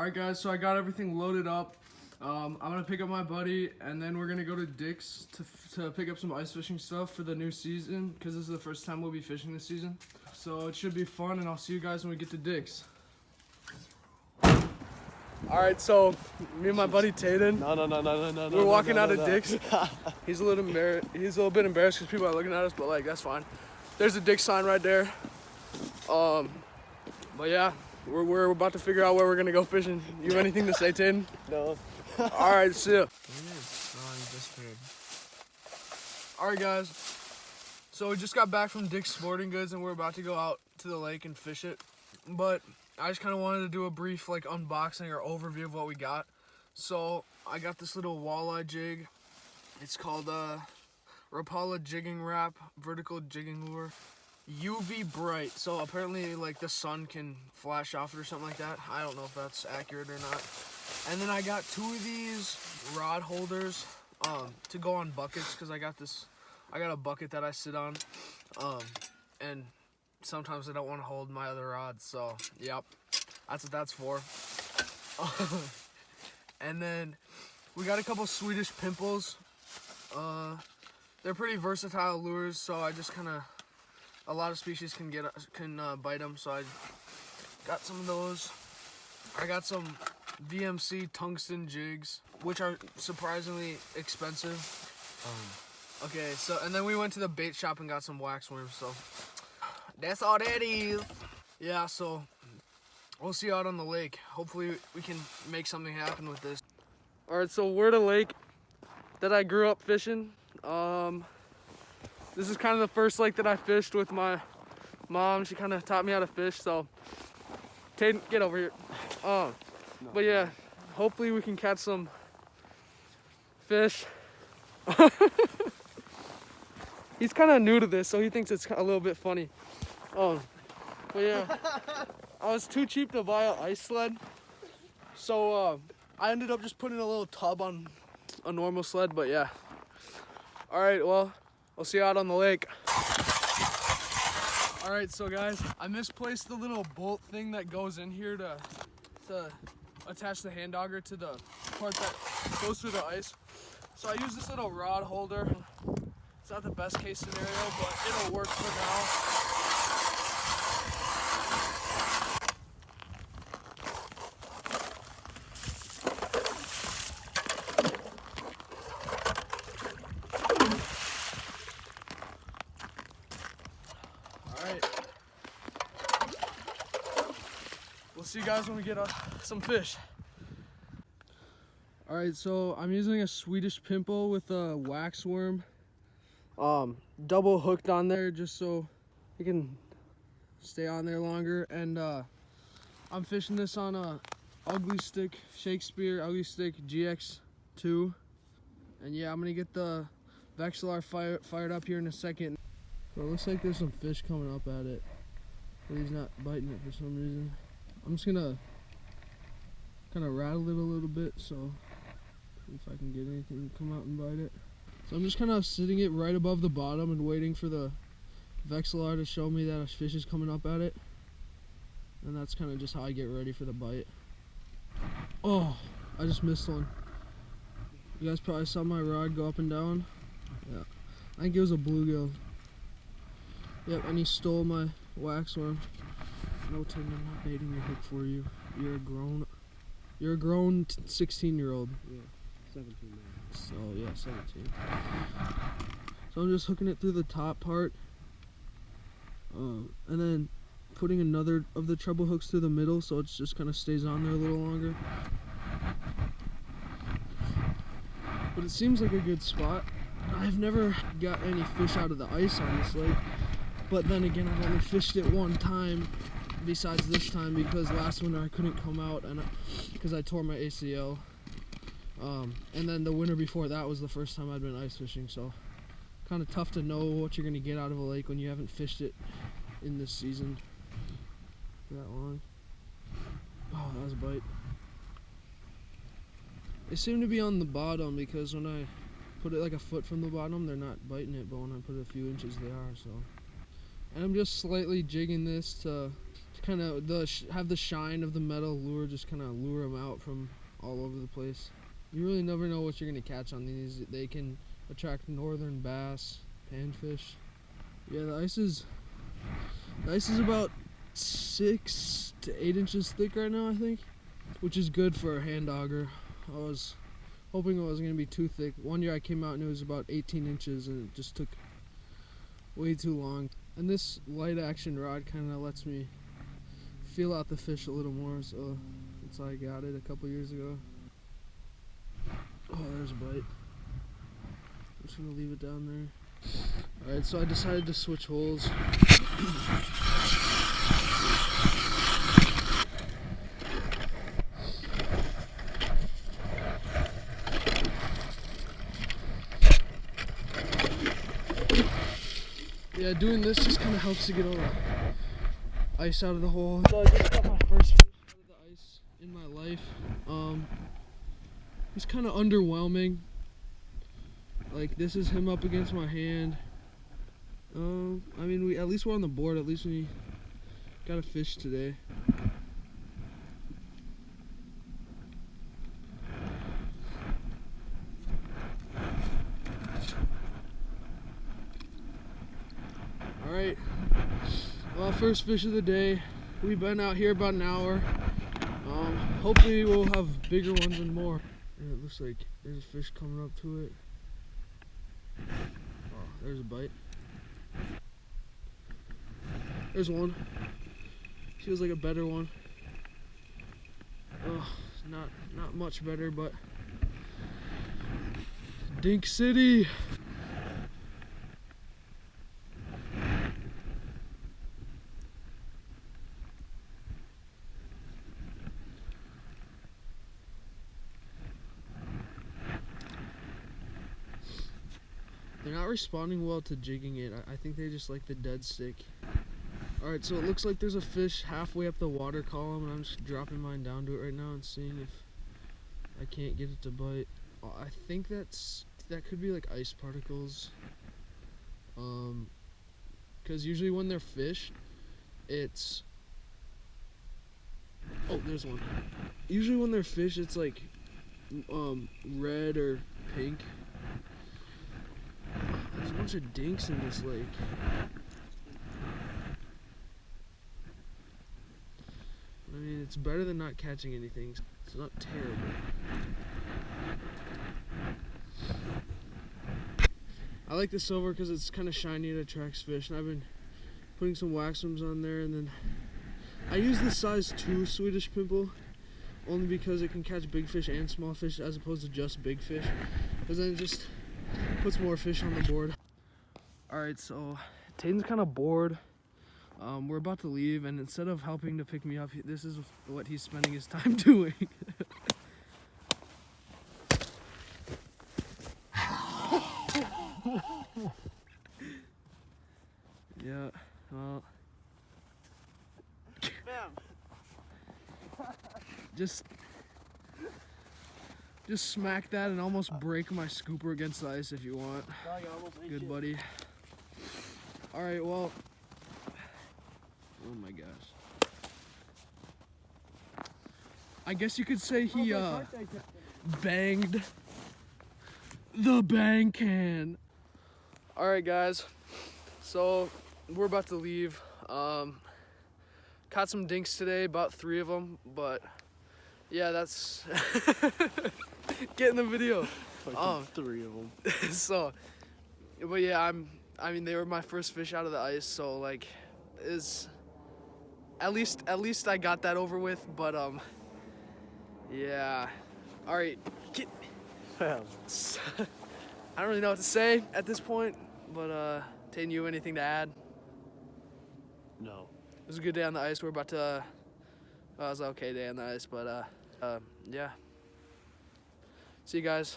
Alright guys, so I got everything loaded up. I'm gonna pick up my buddy and then we're gonna go to Dick's to pick up some ice fishing stuff for the new season, because this is the first time we'll be fishing this season. So it should be fun, and I'll see you guys when we get to Dick's. Alright, so me and my buddy Taydan, we're walking out of Dick's. He's a little bit embarrassed because people are looking at us, but like, that's fine. There's a Dick's sign right there. But yeah, we're about to figure out where we're gonna go fishing. You have anything to say, Taydan? No. Alright, see ya. Alright guys, so we just got back from Dick's Sporting Goods and we're about to go out to the lake and fish it. But I just kind of wanted to do a brief like unboxing or overview of what we got. So I got this little walleye jig. It's called Rapala Jigging Wrap Vertical Jigging Lure. UV bright, so apparently like the sun can flash off it or something like that. I don't know if that's accurate or not. And then I got 2 of these rod holders to go on buckets, because I got a bucket that I sit on, and sometimes I don't want to hold my other rods, so yep, that's what that's for. And then we got a couple Swedish pimples. They're pretty versatile lures, so I just kind of, a lot of species can bite them, so I got some of those. I got some VMC tungsten jigs, which are surprisingly expensive. Okay, so and then we went to the bait shop and got some wax worms, so that's all that is. Yeah, so we'll see you out on the lake. Hopefully we can make something happen with this. All right, so we're at a lake that I grew up fishing. This is kind of the first lake that I fished with my mom. She kind of taught me how to fish, so Taydan, get over here. But yeah, hopefully we can catch some fish. He's kind of new to this, so he thinks it's a little bit funny. But yeah, I was too cheap to buy an ice sled, so I ended up just putting a little tub on a normal sled. But yeah, all right, well, I'll see you out on the lake. All right, so guys, I misplaced the little bolt thing that goes in here to attach the hand auger to the part that goes through the ice. So I use this little rod holder. It's not the best case scenario, but it'll work for now. We'll see you guys when we get some fish. All right, so I'm using a Swedish pimple with a wax worm, double hooked on there just so it can stay on there longer. And I'm fishing this on a Ugly Stick Shakespeare Ugly Stick GX2. And yeah, I'm gonna get the Vexilar fired up here in a second. So it looks like there's some fish coming up at it, but he's not biting it for some reason. I'm just gonna kind of rattle it a little bit, so if I can get anything to come out and bite it. So I'm just kind of sitting it right above the bottom and waiting for the Vexilar to show me that a fish is coming up at it. And that's kind of just how I get ready for the bite. Oh, I just missed one. You guys probably saw my rod go up and down. Yeah, I think it was a bluegill. Yep, and he stole my wax worm. No, Tim, I'm not baiting your hook for you. You're a grown 16-year-old. Yeah, 17 now. So yeah, 17. So I'm just hooking it through the top part, and then putting another of the treble hooks through the middle, so it just kind of stays on there a little longer. But it seems like a good spot. I've never got any fish out of the ice on this lake, but then again, I've only fished it one time. Besides this time, because last winter I couldn't come out and because I tore my ACL, and then the winter before that was the first time I'd been ice fishing, so kind of tough to know what you're gonna get out of a lake when you haven't fished it in this season that long. Oh, that was a bite. They seem to be on the bottom, because when I put it like a foot from the bottom, they're not biting it, but when I put it a few inches, they are. So, and I'm just slightly jigging this to kind of have the shine of the metal lure just kind of lure them out from all over the place. You really never know what you're gonna catch on these. They can attract northern bass, panfish. Yeah, the ice is about 6 to 8 inches thick right now, I think, which is good for a hand auger. I was hoping it wasn't gonna be too thick. One year I came out and it was about 18 inches, and it just took way too long. And this light action rod kind of lets me feel out the fish a little more, so that's why I got it a couple years ago. Oh, there's a bite. I'm just gonna leave it down there. Alright, so I decided to switch holes. Yeah, doing this just kind of helps to get all the ice out of the hole. So I just got my first fish out of the ice in my life. It's kind of underwhelming. Like, this is him up against my hand. I mean, at least we're on the board. At least we got a fish today. All right. Well, first fish of the day. We've been out here about an hour. Hopefully we'll have bigger ones and more. And it looks like there's a fish coming up to it. Oh, there's a bite. There's one. Feels like a better one. Oh, not much better, but Dink City. They're not responding well to jigging it. I think they just like the dead stick. Alright, so it looks like there's a fish halfway up the water column, and I'm just dropping mine down to it right now and seeing if I can't get it to bite. I think that could be like ice particles. Because usually when they're fish, it's... Oh, there's one. Usually when they're fish, it's like red or pink. There's a bunch of dinks in this lake. I mean, it's better than not catching anything. It's not terrible. I like the silver because it's kind of shiny. It attracts fish. And I've been putting some waxworms on there. And then I use the size 2 Swedish pimple only because it can catch big fish and small fish as opposed to just big fish. Because then it just puts more fish on the board. Alright, so Taydan's kind of bored. We're about to leave, and instead of helping to pick me up, this is what he's spending his time doing. Yeah, well, just smack that and almost break my scooper against the ice if you want. Good buddy. Alright, well, oh my gosh. I guess you could say he banged the bang can. Alright guys, so we're about to leave. Caught some dinks today, about 3 of them, but yeah, that's get in the video. 3 of them. So, but yeah, I mean, they were my first fish out of the ice, so like, at least I got that over with. But yeah. All right, I don't really know what to say at this point, but Taydan, you have anything to add? No. It was a good day on the ice. We're about to. It was an okay day on the ice, but yeah. See you guys.